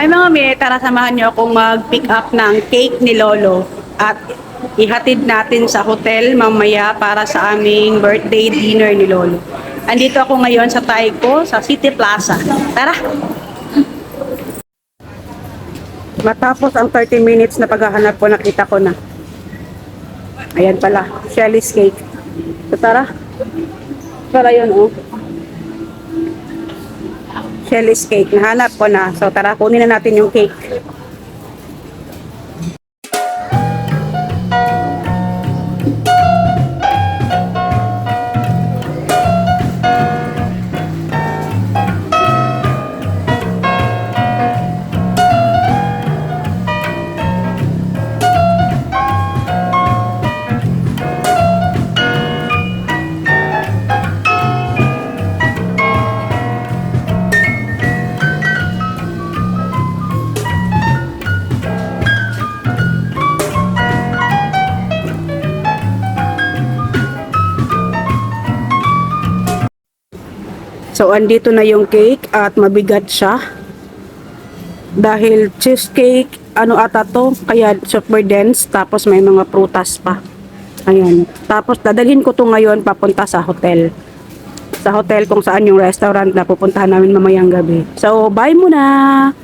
Ay mga mi, tara samahan niyo akong mag-pick up ng cake ni Lolo at ihatid natin sa hotel mamaya para sa aming birthday dinner ni Lolo. Andito ako ngayon sa Taiko, sa City Plaza. Tara! Matapos ang 30 minutes na paghahanap ko, nakita ko na. Ayan pala, Shelly's Cake. So tara. Pala yun oh. Shelly's Cake. Nahanap ko na. So tara, kunin na natin yung cake. So, andito na yung cake at mabigat siya. Dahil cheesecake, ano ata to, kaya super dense, tapos may mga prutas pa. Ayan. Tapos, dadalhin ko to ngayon papunta sa hotel. Sa hotel kung saan yung restaurant na pupuntahan namin mamayang gabi. So, bye muna!